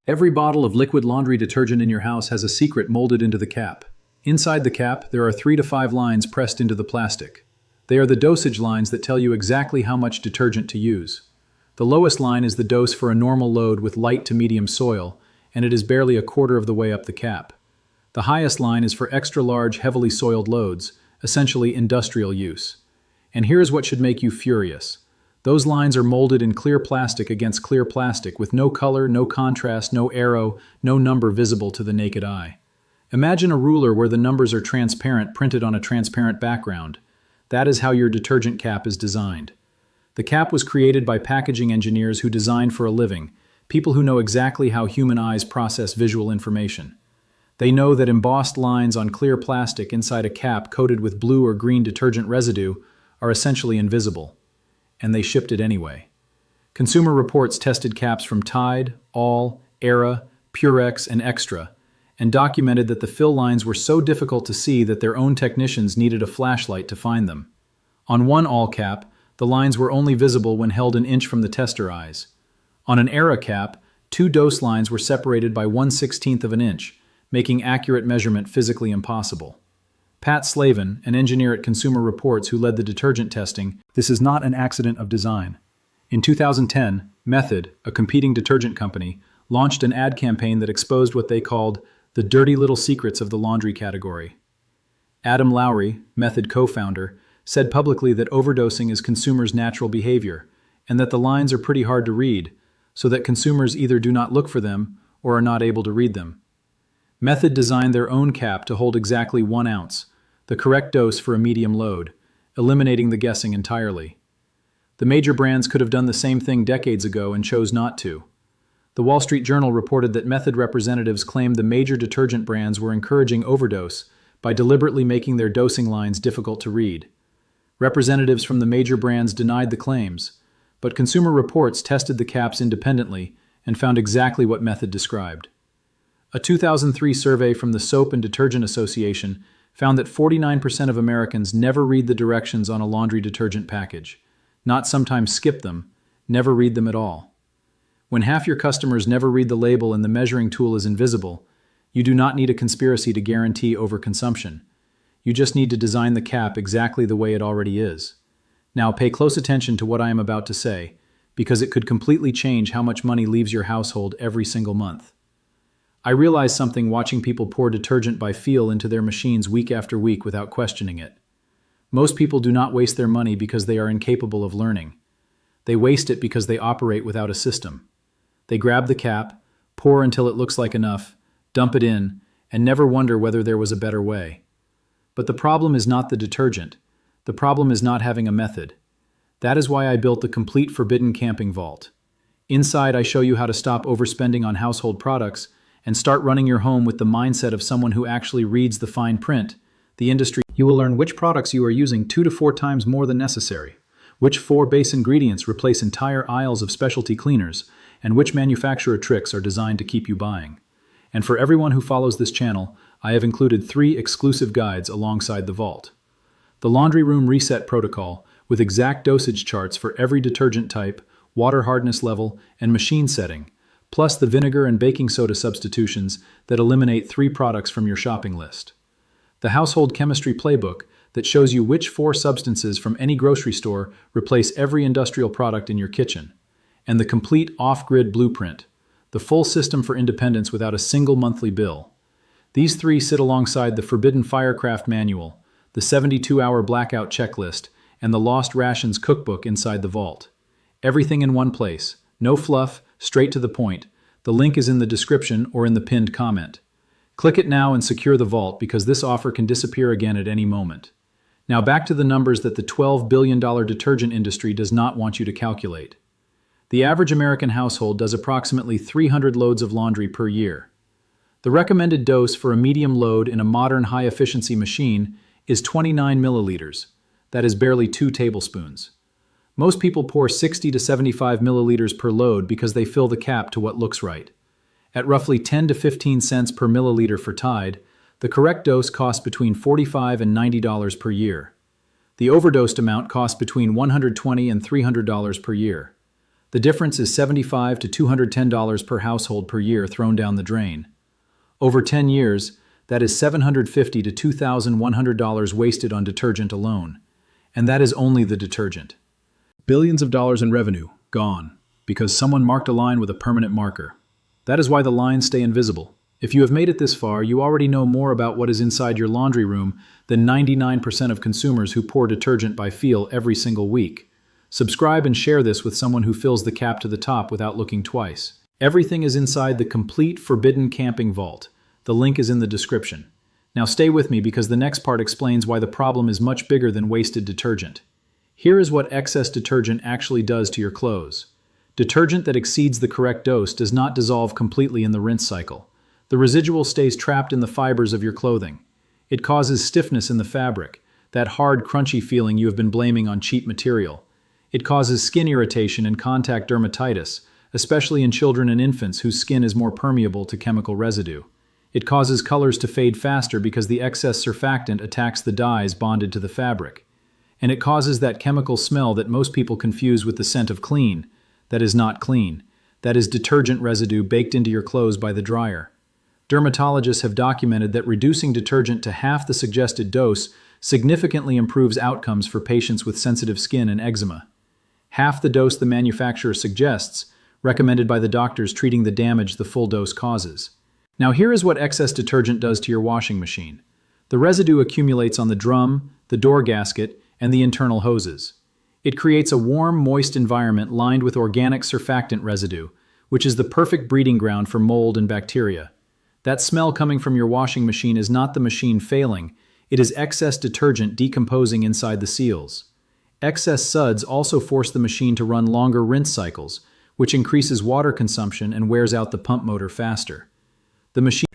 Every bottle of liquid laundry detergent in your house has a secret molded into the cap. Inside the cap, there are 3 to 5 lines pressed into the plastic. They are the dosage lines that tell you exactly how much detergent to use. The lowest line is the dose for a normal load with light to medium soil, and it is barely a quarter of the way up the cap. The highest line is for extra large, heavily soiled loads, essentially industrial use. And here's what should make you furious. Those lines are molded in clear plastic against clear plastic with no color, no contrast, no arrow, no number visible to the naked eye. Imagine a ruler where the numbers are transparent printed on a transparent background. That is how your detergent cap is designed. The cap was created by packaging engineers who design for a living, people who know exactly how human eyes process visual information. They know that embossed lines on clear plastic inside a cap coated with blue or green detergent residue are essentially invisible. And they shipped it anyway. Consumer Reports tested caps from Tide, All, Xtra, Purex, and Xtra, and documented that the fill lines were so difficult to see that their own technicians needed a flashlight to find them. On one All cap, the lines were only visible when held an inch from the tester eyes. On an Xtra cap, 2 dose lines were separated by 1/16 of an inch, making accurate measurement physically impossible. Pat Slavin, an engineer at Consumer Reports who led the detergent testing, this is not an accident of design. In 2010, Method, a competing detergent company, launched an ad campaign that exposed what they called the dirty little secrets of the laundry category. Adam Lowry, Method co-founder, said publicly that overdosing is consumers' natural behavior, and that the lines are pretty hard to read, so that consumers either do not look for them or are not able to read them. Method designed their own cap to hold exactly 1 ounce, the correct dose for a medium load, eliminating the guessing entirely. The major brands could have done the same thing decades ago and chose not to. The Wall Street Journal reported that Method representatives claimed the major detergent brands were encouraging overdose by deliberately making their dosing lines difficult to read. Representatives from the major brands denied the claims, but Consumer Reports tested the caps independently and found exactly what Method described. A 2003 survey from the Soap and Detergent Association found that 49% of Americans never read the directions on a laundry detergent package. Not sometimes skip them, never read them at all. When half your customers never read the label and the measuring tool is invisible, you do not need a conspiracy to guarantee overconsumption. You just need to design the cap exactly the way it already is. Now pay close attention to what I am about to say, because it could completely change how much money leaves your household every single month. I realized something watching people pour detergent by feel into their machines week after week without questioning it. Most people do not waste their money because they are incapable of learning. They waste it because they operate without a system. They grab the cap, pour until it looks like enough, dump it in, and never wonder whether there was a better way. But the problem is not the detergent. The problem is not having a method. That is why I built the complete Forbidden Camping Vault. Inside, I show you how to stop overspending on household products and start running your home with the mindset of someone who actually reads the fine print, the industry. You will learn which products you are using 2 to 4 times more than necessary, which 4 base ingredients replace entire aisles of specialty cleaners, and which manufacturer tricks are designed to keep you buying. And for everyone who follows this channel, I have included 3 exclusive guides alongside the vault. The Laundry Room Reset Protocol, with exact dosage charts for every detergent type, water hardness level, and machine setting, plus the vinegar and baking soda substitutions that eliminate 3 products from your shopping list. The Household Chemistry Playbook that shows you which 4 substances from any grocery store replace every industrial product in your kitchen. And the complete off-grid blueprint, the full system for independence without a single monthly bill. These 3 sit alongside the Forbidden Firecraft Manual, the 72-hour blackout checklist, and the Lost Rations cookbook inside the vault. Everything in one place, no fluff, straight to the point. The link is in the description or in the pinned comment. Click it now and secure the vault because this offer can disappear again at any moment. Now back to the numbers that the $12 billion detergent industry does not want you to calculate. The average American household does approximately 300 loads of laundry per year. The recommended dose for a medium load in a modern high-efficiency machine is 29 milliliters. That is barely 2 tablespoons. Most people pour 60 to 75 milliliters per load because they fill the cap to what looks right. At roughly 10 to 15 cents per milliliter for Tide, the correct dose costs between $45 and $90 per year. The overdosed amount costs between $120 and $300 per year. The difference is $75 to $210 per household per year thrown down the drain. Over 10 years, that is $750 to $2,100 wasted on detergent alone. And that is only the detergent. Billions of dollars in revenue, gone, because someone marked a line with a permanent marker. That is why the lines stay invisible. If you have made it this far, you already know more about what is inside your laundry room than 99% of consumers who pour detergent by feel every single week. Subscribe and share this with someone who fills the cap to the top without looking twice. Everything is inside the complete forbidden camping vault. The link is in the description. Now stay with me because the next part explains why the problem is much bigger than wasted detergent. Here is what excess detergent actually does to your clothes. Detergent that exceeds the correct dose does not dissolve completely in the rinse cycle. The residual stays trapped in the fibers of your clothing. It causes stiffness in the fabric, that hard, crunchy feeling you have been blaming on cheap material. It causes skin irritation and contact dermatitis, especially in children and infants whose skin is more permeable to chemical residue. It causes colors to fade faster because the excess surfactant attacks the dyes bonded to the fabric. And it causes that chemical smell that most people confuse with the scent of clean. That is not clean. That is detergent residue baked into your clothes by the dryer. Dermatologists have documented that reducing detergent to half the suggested dose significantly improves outcomes for patients with sensitive skin and eczema. Half the dose the manufacturer suggests, recommended by the doctors treating the damage the full dose causes. Now here is what excess detergent does to your washing machine. The residue accumulates on the drum, the door gasket, and the internal hoses. It creates a warm, moist environment lined with organic surfactant residue, which is the perfect breeding ground for mold and bacteria. That smell coming from your washing machine is not the machine failing, it is excess detergent decomposing inside the seals. Excess suds also force the machine to run longer rinse cycles, which increases water consumption and wears out the pump motor faster.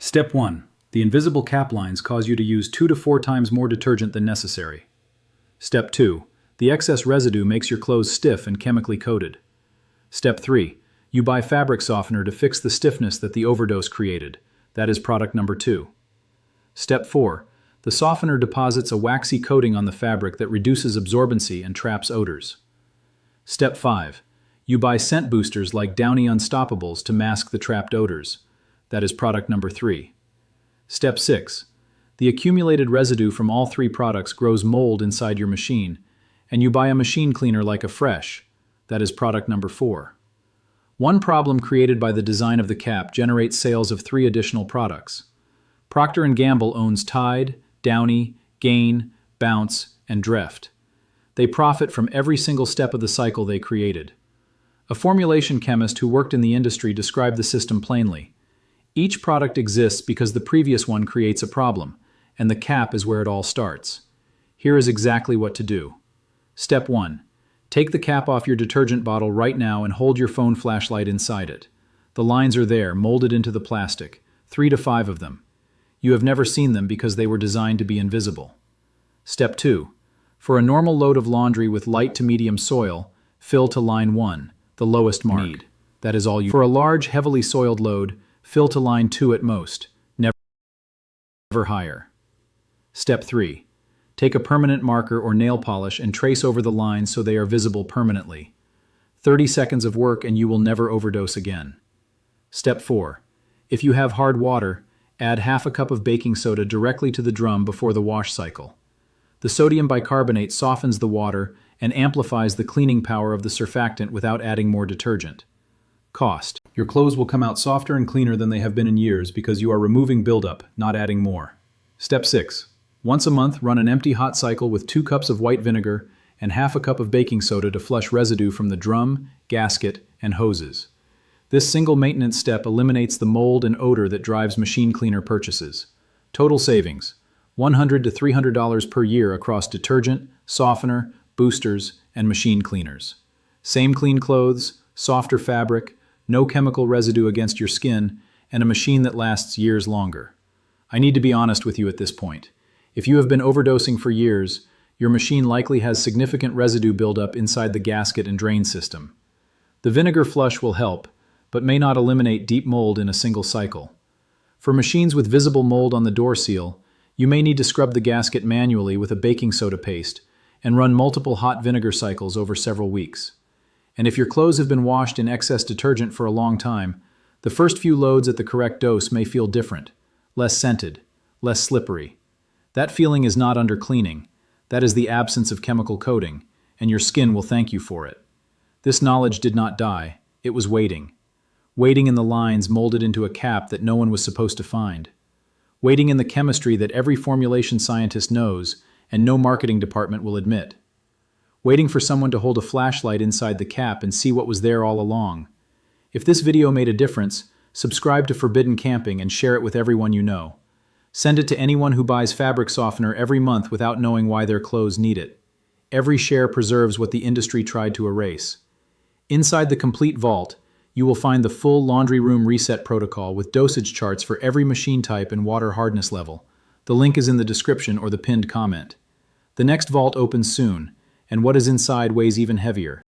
Step 1. The invisible cap lines cause you to use 2 to 4 times more detergent than necessary. Step 2. The excess residue makes your clothes stiff and chemically coated. Step 3. You buy fabric softener to fix the stiffness that the overdose created. That is product number 2. Step 4. The softener deposits a waxy coating on the fabric that reduces absorbency and traps odors. Step 5. You buy scent boosters like Downy Unstoppables to mask the trapped odors. That is product number 3. Step 6. The accumulated residue from all 3 products grows mold inside your machine, and you buy a machine cleaner like a Fresh. That is product number 4. One problem created by the design of the cap generates sales of 3 additional products. Procter & Gamble owns Tide, Downy, Gain, Bounce, and Dreft. They profit from every single step of the cycle they created. A formulation chemist who worked in the industry described the system plainly. Each product exists because the previous one creates a problem, and the cap is where it all starts. Here is exactly what to do. Step 1. Take the cap off your detergent bottle right now and hold your phone flashlight inside it. The lines are there, molded into the plastic, 3 to 5 of them. You have never seen them because they were designed to be invisible. Step 2. For a normal load of laundry with light to medium soil, fill to line 1, the lowest mark. That is all you. For a large, heavily soiled load, fill to line 2 at most, never higher. Step 3. Take a permanent marker or nail polish and trace over the lines so they are visible permanently. 30 seconds of work and you will never overdose again. Step 4. If you have hard water, add half a cup of baking soda directly to the drum before the wash cycle. The sodium bicarbonate softens the water and amplifies the cleaning power of the surfactant without adding more detergent. Cost. Your clothes will come out softer and cleaner than they have been in years because you are removing buildup, not adding more. Step 6. Once a month, run an empty hot cycle with 2 cups of white vinegar and half a cup of baking soda to flush residue from the drum, gasket, and hoses. This single maintenance step eliminates the mold and odor that drives machine cleaner purchases. Total savings: $100 to $300 per year across detergent, softener, boosters, and machine cleaners. Same clean clothes, softer fabric, no chemical residue against your skin, and a machine that lasts years longer. I need to be honest with you at this point. If you have been overdosing for years, your machine likely has significant residue buildup inside the gasket and drain system. The vinegar flush will help, but may not eliminate deep mold in a single cycle. For machines with visible mold on the door seal, you may need to scrub the gasket manually with a baking soda paste and run multiple hot vinegar cycles over several weeks. And if your clothes have been washed in excess detergent for a long time, the first few loads at the correct dose may feel different, less scented, less slippery. That feeling is not under cleaning. That is the absence of chemical coating, and your skin will thank you for it. This knowledge did not die. It was waiting. Waiting in the lines molded into a cap that no one was supposed to find. Waiting in the chemistry that every formulation scientist knows and no marketing department will admit. Waiting for someone to hold a flashlight inside the cap and see what was there all along. If this video made a difference, subscribe to Forbidden Camping and share it with everyone you know. Send it to anyone who buys fabric softener every month without knowing why their clothes need it. Every share preserves what the industry tried to erase. Inside the complete vault, you will find the full laundry room reset protocol with dosage charts for every machine type and water hardness level. The link is in the description or the pinned comment. The next vault opens soon, and what is inside weighs even heavier.